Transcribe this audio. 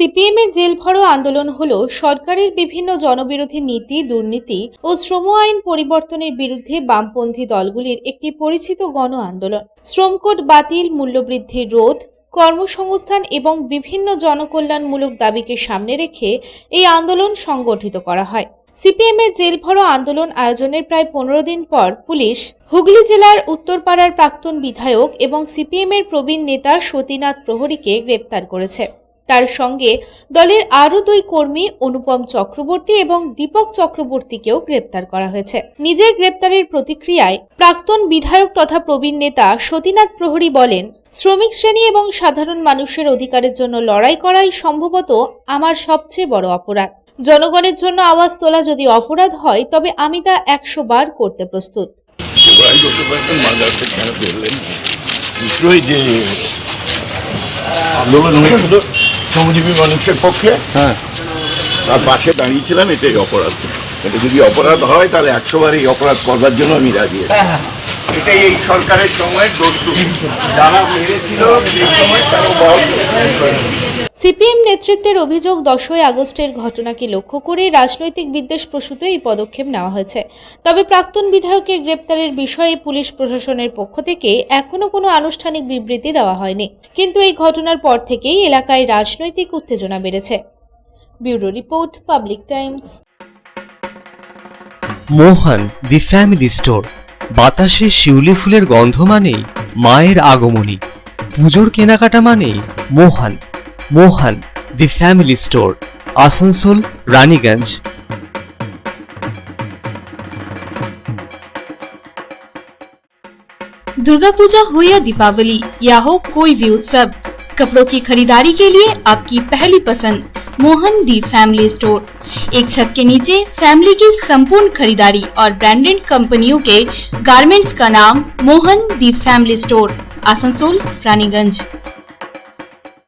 CPM এর jail ভরো আন্দোলন হলো সরকারের বিভিন্ন জনবিরোধী নীতি, দুর্নীতি ও শ্রম আইন পরিবর্তনের বিরুদ্ধে বামপন্থী দলগুলির একটি পরিচিত গণ আন্দোলন। শ্রম কোড বাতিল, মূল্যবৃদ্ধির রোধ, কর্মসংস্থান এবং বিভিন্ন জনকল্যাণমূলক দাবিকে সামনে রেখে এই আন্দোলন সংগঠিত করা হয়। সিপিএম এর জেল ভরো আন্দোলন আয়োজনের প্রায় 15 দিন পর পুলিশ হুগলি জেলার উত্তরপাড়ার প্রাক্তন বিধায়ক এবং সিপিএম এর প্রবীণ নেতা সতীনাথ প্রহরীকে গ্রেপ্তার করেছে। তার সঙ্গে দলের আরও 2 কর্মী অনুপম চক্রবর্তী এবং দীপক চক্রবর্তীকেও গ্রেপ্তার করা হয়েছে। নিজের গ্রেপ্তারের প্রতিক্রিয়ায় প্রাক্তন বিধায়ক তথা প্রবীণ নেতা সতীনাথ প্রহরী বলেন, শ্রমিক শ্রেণী এবং সাধারণ মানুষের অধিকারের জন্য লড়াই করাই সম্ভবত আমার সবচেয়ে বড় অপরাধ। জনগণের জন্য আওয়াজ তোলা যদি অপরাধ হয় তবে আমি তা 100 বার করতে প্রস্তুত। শ্রমজীবী মানুষের পক্ষে তার পাশে দাঁড়িয়েছিলাম, এটাই অপরাধ। এটা যদি অপরাধ হয় তাহলে 100 বার এই অপরাধ করবার জন্য আমি রাজি আছি। এটাই এই সরকারের সময় যারা মেরেছিল সেই সময় তারা সিপিএম নেতৃত্বের অভিযোগ 10ই আগস্টের ঘটনাকে লক্ষ্য করে রাজনৈতিক বিদ্বেষ প্রসূত এই পদক্ষেপ নেওয়া হয়েছে। তবে প্রাক্তন বিধায়কের গ্রেপ্তারের বিষয়ে পুলিশ প্রশাসনের পক্ষ থেকে এখনো কোনো আনুষ্ঠানিক বিবৃতি দেওয়া হয়নি, কিন্তু এই ঘটনার পর থেকেই এলাকায় রাজনৈতিক উত্তেজনা বেড়েছে। Bureau report, public Times. Mohan the family store. বাতাসে শিউলি ফুলের গন্ধ মানেই মায়ের আগমনী, পুজোর কেনাকাটা মানেই Mohan. Mohan the family store, Asansol, Raniganj. Durga Puja हो या दीपावली या हो कोई भी उत्सव, कपड़ों की खरीदारी के लिए आपकी पहली पसंद मोहन दी फैमिली स्टोर। एक छत के नीचे फैमिली की संपूर्ण खरीदारी और ब्रांडेड कंपनियों के गारमेंट्स का नाम मोहन दी फैमिली स्टोर, आसनसोल, रानीगंज।